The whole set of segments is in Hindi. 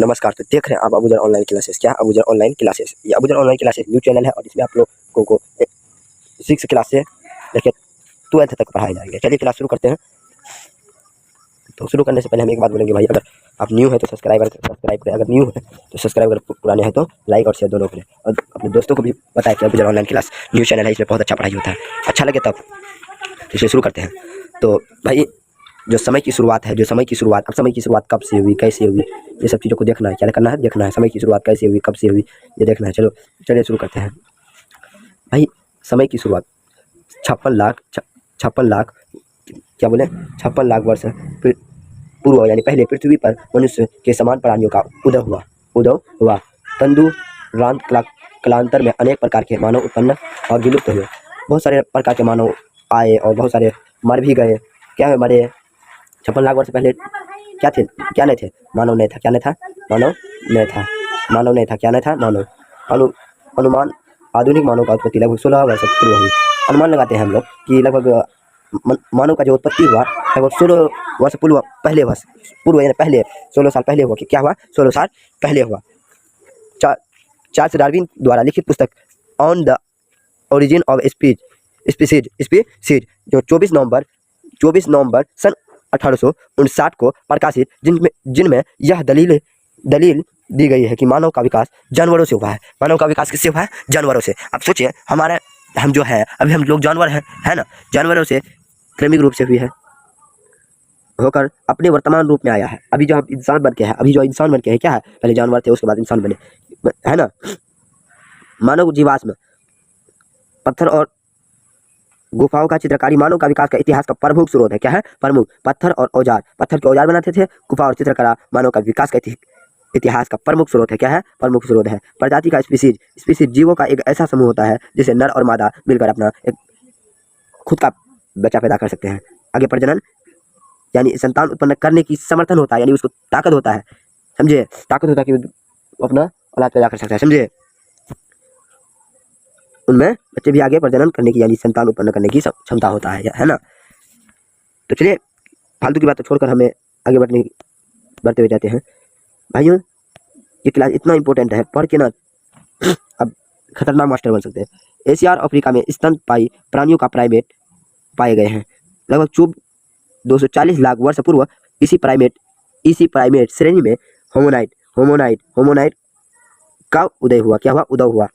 नमस्कार। तो देख रहे हैं आप अबूजर ऑनलाइन क्लासेस। क्या अबूजर ऑनलाइन क्लासेस? ये Abuzar online classes new channel है और इसमें आप लोगों को 6 क्लास से लेकर 12th तक पढ़ाए जाएंगे। चलिए क्लास शुरू करते हैं। तो शुरू करने से पहले हम एक बात बोलेंगे भाई, अगर आप न्यू है तो सब्सक्राइब करें, अगर न्यू है तो सब्सक्राइब करें, पुराने हैं तो लाइक और शेयर दोनों करें, और अपने दोस्तों को भी बताएं कि Abuzar online class new channel है, इसमें बहुत अच्छा पढ़ाई होता है। अच्छा लगे तब तो इसे शुरू करते हैं। तो भाई जो समय की शुरुआत है, अब समय की शुरुआत कब से हुई, कैसे हुई, ये सब चीज़ों को देखना है। क्या करना है? देखना है समय की शुरुआत कैसे हुई, कब से हुई, ये देखना है। चलिए शुरू करते हैं। भाई समय की शुरुआत 56 लाख क्या बोले 56 लाख वर्ष पूर्व, यानी पहले पृथ्वी पर मनुष्य के समान प्राणियों का उदय हुआ। तंदुरांत कालांतर में अनेक प्रकार के मानव उत्पन्न और विलुप्त हुए। बहुत सारे प्रकार के मानव आए और बहुत सारे मर भी गए। क्या है मरे? 56 लाख वर्ष पहले क्या थे? क्या नहीं थे? मानव नहीं था। क्या नहीं था? मानव नहीं था। क्या नहीं था? मानव। अनुमान आधुनिक मानव का उत्पत्ति लगभग 16 वर्ष पूर्व हुई। अनुमान लगाते हैं हम लोग कि लगभग मानव का जो उत्पत्ति हुआ लगभग 16 वर्ष पूर्व यानी पहले 16 साल पहले हुआ। कि क्या हुआ? 16 साल पहले हुआ। चार्ल्स डार्विन द्वारा लिखित पुस्तक on the origin of species जो 24 नवंबर सन 1859 को प्रकाशित, जिनमें यह दलील दी गई है कि मानव का विकास जानवरों से हुआ है। मानव का विकास किससे हुआ है? जानवरों से। अब सोचिए, हम जो है अभी हम लोग जानवर हैं, है ना? जानवरों से क्रमिक रूप से हुई है, होकर अपने वर्तमान रूप में आया है। अभी जो हम इंसान बन के हैं, क्या है? पहले जानवर थे, उसके बाद इंसान बने, है ना? मानव जीवाश्म, पत्थर और गुफाओं का चित्रकारी मानव का विकास का इतिहास का प्रमुख स्रोत है। क्या है? प्रमुख। पत्थर के औजार बनाते थे। गुफा और चित्रकला मानव का विकास का इतिहास का प्रमुख स्रोत है। क्या है? प्रमुख स्रोत है। प्रजाति का स्पीसीज जीवों का एक ऐसा समूह होता है जिसे नर और मादा मिलकर अपना एक खुद का बच्चा पैदा कर सकते हैं। आगे प्रजनन यानी संतान उत्पन्न करने की समर्थन होता है, यानी उसको ताकत होता है, समझे? ताकत होता है कि वो अपना औलाद पैदा कर सकता है, समझे? उनमें बच्चे भी आगे प्रजनन करने की यानी संतान उत्पन्न करने की क्षमता होता है ना? तो चलिए फालतू की बात छोड़कर हमें आगे बढ़ते हुए जाते हैं। भाइयों ये क्लास इतना इंपॉर्टेंट है, पढ़ के ना अब खतरनाक मास्टर बन सकते हैं। एशिया और अफ्रीका में स्तनपायी प्राणियों का प्राइमेट पाए गए हैं। लगभग 240 लाख वर्ष पूर्व इसी प्राइमेट श्रेणी में होमोनाइड का उदय हुआ। क्या हुआ? उदय हुआ।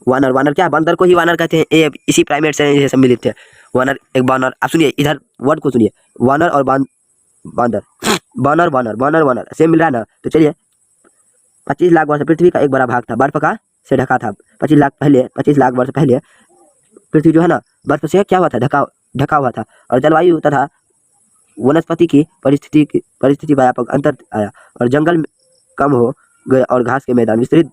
वानर क्या? बंदर को ही वानर कहते हैं। ये इसी प्राइमेट से सम्मिलित थे। वानर एक बानर। आप सुनिए, इधर वर्ड को सुनिए, वानर और बांदर, बानर से मिल रहा है ना? तो चलिए 25 लाख वर्ष पृथ्वी का एक बड़ा भाग था बर्फ का से ढका था। 25 लाख वर्ष पहले पृथ्वी जो है ना, बर्फ से क्या हुआ था? ढका हुआ था। और जलवायु तथा वनस्पति की परिस्थिति व्यापक अंतर आया और जंगल कम हो गए और घास के मैदान विस्तृत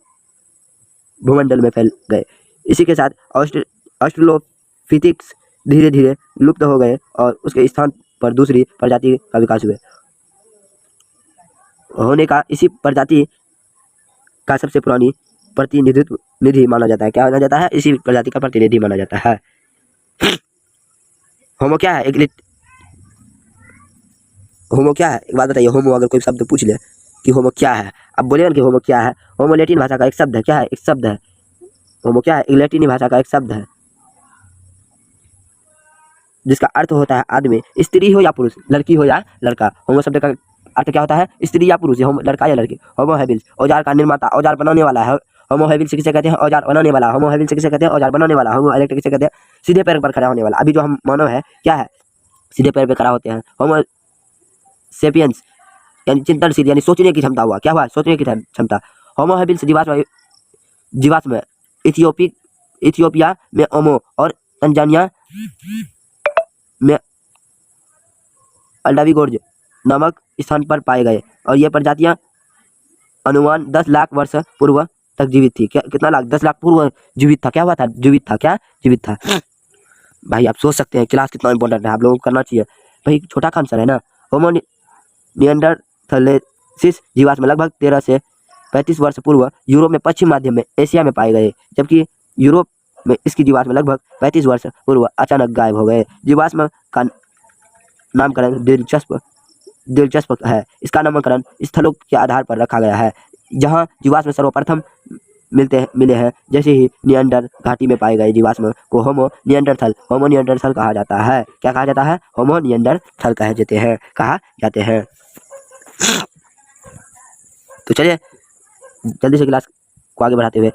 भूमंडल में फैल गए। इसी के साथ ऑस्ट्रेलोपिथेकस धीरे धीरे लुप्त हो गए और उसके स्थान पर दूसरी प्रजाति का विकास होने का इसी प्रजाति का सबसे पुरानी प्रतिनिधि माना जाता है। क्या माना जाता है? इसी प्रजाति का प्रतिनिधि माना जाता है। होमो क्या है? होमो क्या है? एक बात बताइए, होमो अगर कोई शब्द पूछ ले कि होमो क्या है, अब बोलेगा कि होमो क्या है? होमो लैटिन भाषा का एक शब्द है। क्या है? एक शब्द है। होमो क्या है? एक लैटिनी भाषा का एक शब्द है जिसका अर्थ होता है आदमी, स्त्री हो या पुरुष, लड़की हो या लड़का। होमो शब्द का अर्थ क्या होता है? स्त्री या पुरुष, लड़का या लड़की। होमो हैबिल्स औजार का निर्माता, औजार बनाने वाला है। होमो हैबिल्स किसे कहते हैं? औजार बनाने वाला। होमो हैबिल्स किसे कहते हैं? औजार बनाने वाला। होमो इरेक्टस किसे कहते हैं? सीधे पैर पर खड़ा होने वाला। अभी जो हम मानव है, क्या है? सीधे पैर पर खड़ा होते हैं। होमो सेपियंस यानी चिंतनशील, यानी सोचने की क्षमता हुआ। क्या हुआ? सोचने की क्षमता। होमो हैबिल्स जीवाश्म इथियोपिया में ओमो और तंजानिया में अल्डाविगोर्ज नामक स्थान पर पाए गए और ये प्रजातियां अनुमान 10 लाख वर्ष पूर्व तक जीवित थी। क्या? कितना लाख? 10 लाख पूर्व जीवित था। क्या हुआ था? जीवित था। क्या? जीवित था। भाई आप सोच सकते हैं क्लास कितना इंपॉर्टेंट है, आप लोगों को करना चाहिए। भाई छोटा का आंसर है ना। होमो निएंडरथालेंसिस जीवाश्म लगभग 13 से 35 वर्ष पूर्व यूरोप में पश्चिम मध्य में एशिया में पाए गए, जबकि यूरोप में इसकी जीवाश्म लगभग 35 वर्ष पूर्व अचानक गायब हो गए। जीवाश्म का नामकरण दिलचस्प दिलचस्प है। इसका नामकरण स्थलों के आधार पर रखा गया है जहां जीवाश्म सर्वप्रथम मिले हैं। जैसे ही नियंडर घाटी में पाए गए जीवाश्म को होमो नियंडरथल कहा जाता है। क्या कहा जाता है? होमो नियंडरथल कहा जाते हैं। तो चलिए जल्दी से क्लास को आगे बढ़ाते हुए,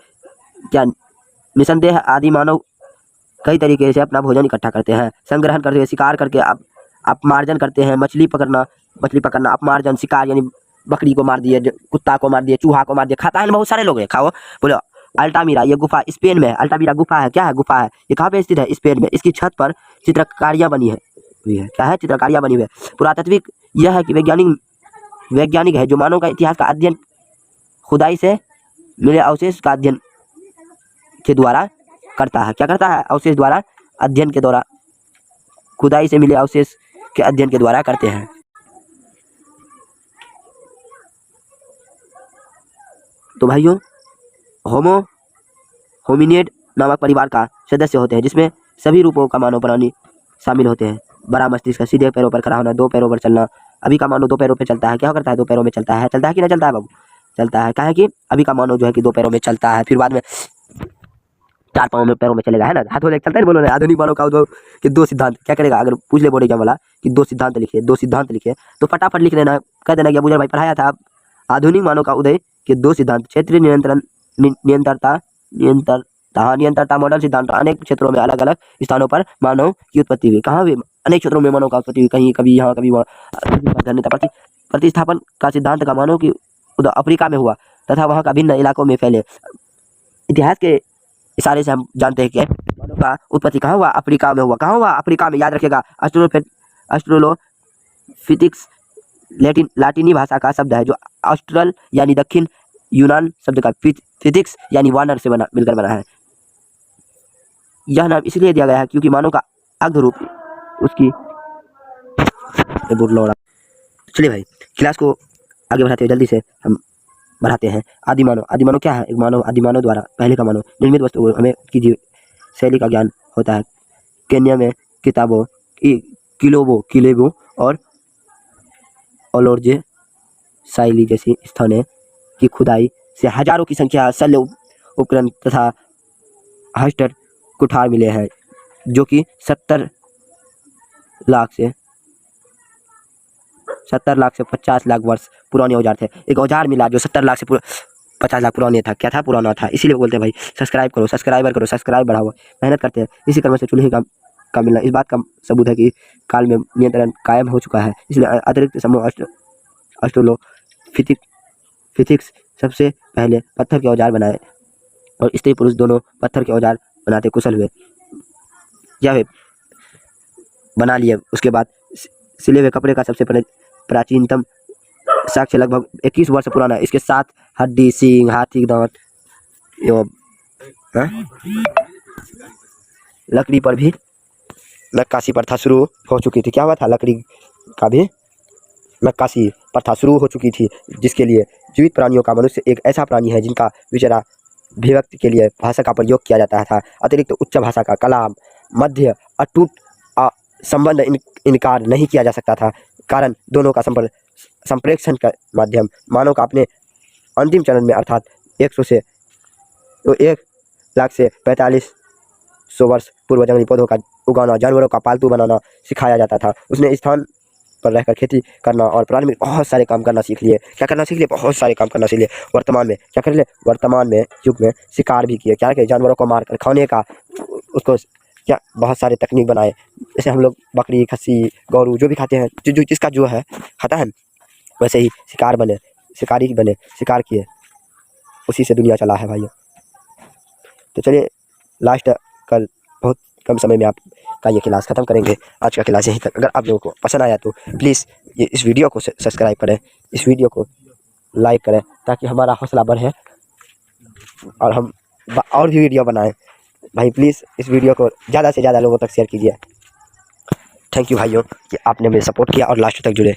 क्या निसंदेह आदि मानव कई तरीके से अपना भोजन इकट्ठा करते हैं। संग्रहण करते हैं, शिकार करके अपमार्जन करते हैं। मछली पकड़ना, अपमार्जन, शिकार यानी बकरी को मार दिए, कुत्ता को मार दिए, चूहा को मार दिया। खाता है ना बहुत सारे लोग हैं, खाओ। बोलो अल्टामीरा, ये गुफा स्पेन में है। अल्टामीरा गुफा है, क्या है? गुफा है। ये कहाँ पे स्थित है? स्पेन में। इसकी छत पर चित्रकारियाँ बनी है, क्या है? चित्रकारियाँ बनी हुई है। पुरातात्विक यह है कि वैज्ञानिक है जो मानव का इतिहास का अध्ययन खुदाई से मिले अवशेष का अध्ययन के द्वारा करता है। क्या करता है? अवशेष द्वारा अध्ययन के द्वारा, खुदाई से मिले अवशेष के अध्ययन के द्वारा करते हैं। तो भाइयों, होमिनिड नामक परिवार का सदस्य होते हैं जिसमें सभी रूपों का मानव प्राणी शामिल होते हैं। बड़ा मस्तिष्क, सीधे पैरों पर खड़ा होना, 2 पैरों पर चलना। अभी का मानव 2 पैरों पर चलता है। क्या करता है? 2 पैरों में चलता है कि नहीं चलता है बाबू? चलता है। क्या है कि अभी का मानव जो है कि 2 पैरों में चलता है, फिर बाद में 4 पैरों में चलेगा, है ना? हाथों लेके चलता है। बोलो ना, आधुनिक मानव का उद्भव के 2 सिद्धांत। क्या करेगा? अगर पूछ ले बोर्ड एग्जाम वाला कि 2 सिद्धांत लिखिए तो फटाफट लिख लेना, कह देना कि अबूजर भाई पढ़ाया था। आधुनिक मानव का उदय के 2 सिद्धांत, क्षेत्रीय नियंत्रता मॉडल सिद्धांत। अनेक क्षेत्रों में अलग अलग स्थानों पर मानव की उत्पत्ति हुई। कहाँ हुई? अनेक क्षेत्रों में मानव का उत्पत्ति हुई, कहीं कभी यहाँ कभी वहाँ। प्रतिस्थापन का सिद्धांत का मानव की उदय अफ्रीका में हुआ तथा वहाँ का भिन्न इलाकों में फैले। इतिहास के इशारे से हम जानते हैं कि मानव का उत्पत्ति कहाँ हुआ? अफ्रीका में हुआ। कहाँ हुआ? अफ्रीका में। याद रखिएगा। ऑस्ट्रेलोफिथिक्स लाटिनी भाषा का शब्द है जो ऑस्ट्रल यानी दक्षिण यूनान शब्द का फिथिक्स यानी वानर से मिलकर बना है। यह नाम इसलिए दिया गया है क्योंकि मानव का अग्ध रूप उसकी बुरलौड़ा। चलिए भाई, क्लास को आगे बढ़ाते हुए जल्दी से हम बढ़ाते हैं। आदिमानव क्या है? एक मानव, आदिमानव द्वारा पहले का मानव निर्मित वस्तु हमें की जीव शैली का ज्ञान होता है। केन्या में किलोबो और ओलोर्जे साइली जैसी स्थानों की खुदाई से हजारों की संख्या शल्य उपकरण तथा हस्टर कुठार मिले हैं जो कि 70 लाख से 50 लाख वर्ष पुराने औजार थे। एक औजार मिला जो 70 लाख से 50 लाख पुराने था। क्या था? पुराना था। इसीलिए बोलते हैं भाई सब्सक्राइबर करो, सब्सक्राइब बढ़ाओ, मेहनत करते हैं। इसी क्रम से चूल्हे का मिलना इस बात का सबूत है कि काल में नियंत्रण कायम हो चुका है। इसलिए अतिरिक्त समूह ऑस्ट्रेलोफिथिक्स सबसे पहले पत्थर के औजार बनाए और स्त्री पुरुष दोनों पत्थर के औजार बनाते कुशल हुए। यह बना लिए। उसके बाद सिले हुए कपड़े का सबसे प्राचीनतम साक्ष्य लगभग 21 वर्ष पुराना है। इसके साथ हड्डी, सींग, हाथी दांत एवं लकड़ी पर भी नक्काशी प्रथा शुरू हो चुकी थी। क्या हुआ था? लकड़ी का भी नक्काशी प्रथा शुरू हो चुकी थी, जिसके लिए जीवित प्राणियों का मनुष्य एक ऐसा प्राणी है जिनका विचारा अभिव्यक्ति के लिए भाषा का प्रयोग किया जाता था। अतिरिक्त उच्च भाषा का कलाम मध्य अटूट संबंध इनकार नहीं किया जा सकता था, कारण दोनों का संप्रेषण का माध्यम मानव का अपने अंतिम चरण में अर्थात 1 लाख से 4500 वर्ष पूर्व जंगली पौधों का उगाना, जानवरों का पालतू बनाना सिखाया जाता था। उसने स्थान पर रहकर खेती करना और प्रारंभिक बहुत सारे काम करना सीख लिए। क्या करना सीख लिए? बहुत सारे काम करना सीख लिए। वर्तमान में क्या कर ले? वर्तमान में युग में शिकार भी किए। क्या किए? जानवरों को मारकर खाने का उसको क्या बहुत सारे तकनीक बनाए। जैसे हम लोग बकरी, खस्सी, गौरू जो भी खाते हैं, जो जिसका जो है खाता है, वैसे ही शिकारी बने, शिकार किए। उसी से दुनिया चला है भाइयों। तो चलिए लास्ट कल बहुत कम समय में आपका ये क्लास ख़त्म करेंगे। आज का क्लास यहीं तक। अगर आप लोगों को पसंद आया तो प्लीज़ इस वीडियो को सब्सक्राइब करें, इस वीडियो को लाइक करें ताकि हमारा हौसला बढ़े और हम और भी वीडियो बनाएं। भाई प्लीज़ इस वीडियो को ज़्यादा से ज़्यादा लोगों तक शेयर कीजिए। थैंक यू भाइयों कि आपने मुझे सपोर्ट किया और लास्ट तक जुड़े।